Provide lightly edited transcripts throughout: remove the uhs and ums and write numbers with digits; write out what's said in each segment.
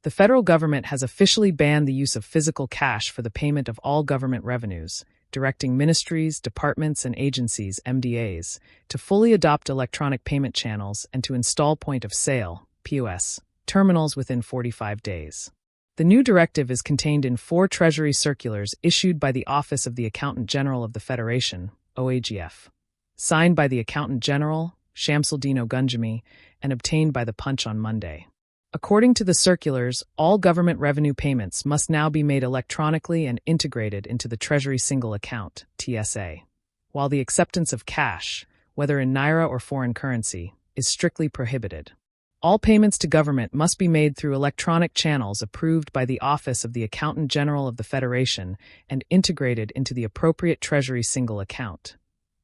The federal government has officially banned the use of physical cash for the payment of all government revenues, directing ministries, departments, and agencies, MDAs, to fully adopt electronic payment channels and to install point-of-sale, POS, terminals within 45 days. The new directive is contained in 4 Treasury circulars issued by the Office of the Accountant General of the Federation, OAGF, signed by the Accountant General, Shamsuddin Ogunjimi, and obtained by the Punch on Monday. According to the circulars, all government revenue payments must now be made electronically and integrated into the Treasury Single Account, TSA, while the acceptance of cash, whether in naira or foreign currency, is strictly prohibited. All payments to government must be made through electronic channels approved by the Office of the Accountant General of the Federation and integrated into the appropriate Treasury Single Account,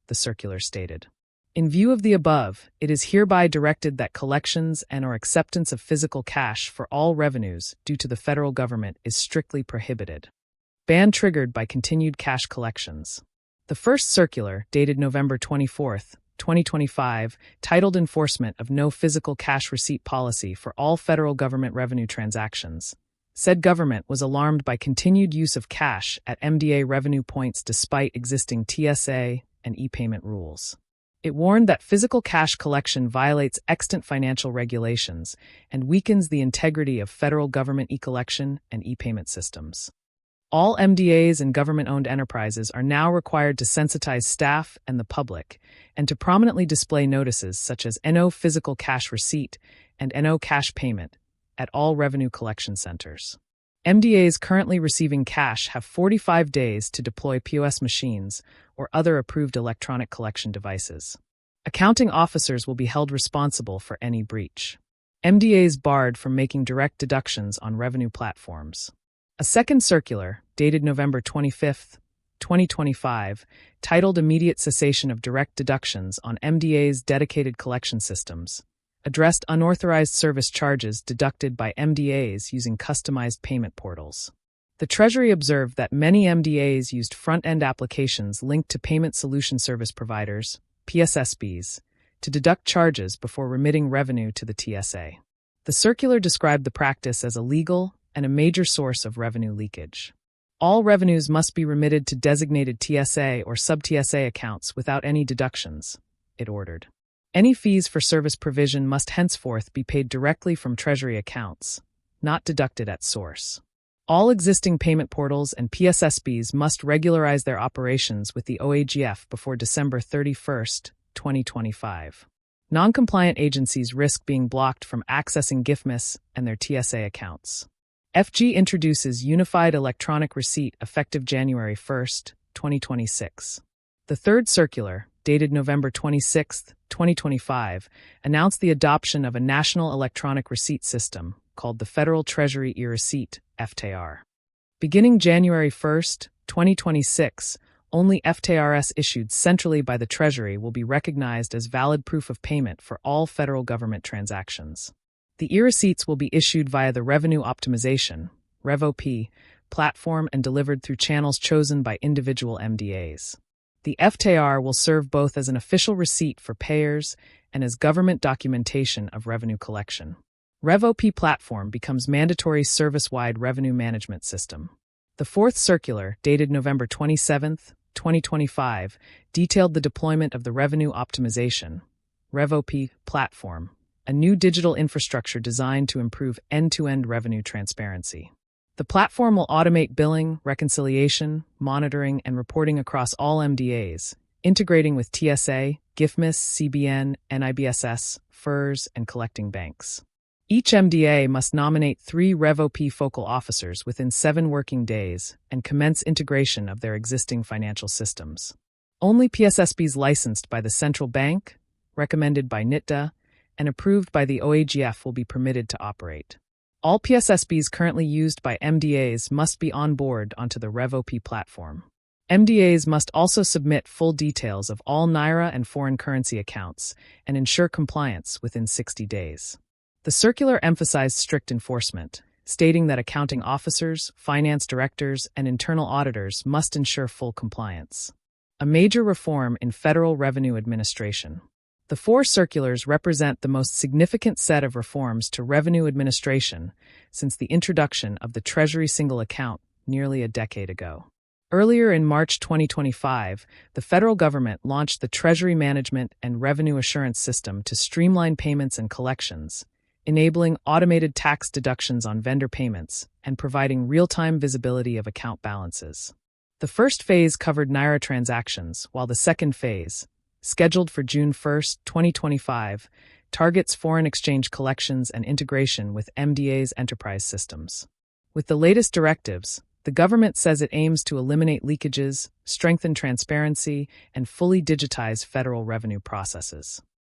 the circular stated. In view of the above, it is hereby directed that collections and/or acceptance of physical cash for all revenues due to the federal government is strictly prohibited. Ban triggered by continued cash collections. The first circular, dated November 24, 2025, titled Enforcement of No Physical Cash Receipt Policy for All Federal Government Revenue Transactions, said government was alarmed by continued use of cash at MDA revenue points despite existing TSA and e-payment rules. It warned that physical cash collection violates extant financial regulations and weakens the integrity of federal government e-collection and e-payment systems. All MDAs and government-owned enterprises are now required to sensitize staff and the public and to prominently display notices such as NO physical cash receipt and NO cash payment at all revenue collection centers. MDAs currently receiving cash have 45 days to deploy POS machines or other approved electronic collection devices. Accounting officers will be held responsible for any breach. MDAs barred from making direct deductions on revenue platforms. A second circular, dated November 25, 2025, titled Immediate Cessation of Direct Deductions on MDA's Dedicated Collection Systems, addressed unauthorized service charges deducted by MDAs using customized payment portals. The Treasury observed that many MDAs used front-end applications linked to payment solution service providers, PSSBs, to deduct charges before remitting revenue to the TSA. The circular described the practice as illegal and a major source of revenue leakage. All revenues must be remitted to designated TSA or sub-TSA accounts without any deductions, it ordered. Any fees for service provision must henceforth be paid directly from Treasury accounts, not deducted at source. All existing payment portals and PSSBs must regularize their operations with the OAGF before December 31, 2025. Non-compliant agencies risk being blocked from accessing GIFMIS and their TSA accounts. FG introduces Unified Electronic Receipt effective January 1, 2026. The third circular, dated November 26, 2025, announced the adoption of a national electronic receipt system called the Federal Treasury e-Receipt, FTR. Beginning January 1, 2026, only FTRs issued centrally by the Treasury will be recognized as valid proof of payment for all federal government transactions. The e-receipts will be issued via the Revenue Optimization (RevOP) platform and delivered through channels chosen by individual MDAs. The FTR will serve both as an official receipt for payers and as government documentation of revenue collection. RevOP platform becomes mandatory service-wide revenue management system. The fourth circular, dated November 27, 2025, detailed the deployment of the Revenue Optimization (RevOP) platform, a new digital infrastructure designed to improve end-to-end revenue transparency. The platform will automate billing, reconciliation, monitoring, and reporting across all MDAs, integrating with TSA, GIFMIS, CBN, NIBSS, FERS, and collecting banks. Each MDA must nominate 3 RevOP focal officers within 7 working days and commence integration of their existing financial systems. Only PSSBs licensed by the central bank, recommended by NITDA, and approved by the OAGF will be permitted to operate. All PSSBs currently used by MDAs must be on board onto the RevOP platform. MDAs must also submit full details of all naira and foreign currency accounts and ensure compliance within 60 days. The circular emphasized strict enforcement, stating that accounting officers, finance directors, and internal auditors must ensure full compliance. A major reform in federal revenue administration. The four circulars represent the most significant set of reforms to revenue administration since the introduction of the Treasury single account nearly a decade ago. Earlier in March 2025, the federal government launched the Treasury Management and Revenue Assurance System to streamline payments and collections, enabling automated tax deductions on vendor payments and providing real-time visibility of account balances. The first phase covered Naira transactions, while the second phase, scheduled for June 1, 2025, targets foreign exchange collections and integration with MDAs enterprise systems. With the latest directives, the government says it aims to eliminate leakages, strengthen transparency, and fully digitize federal revenue processes.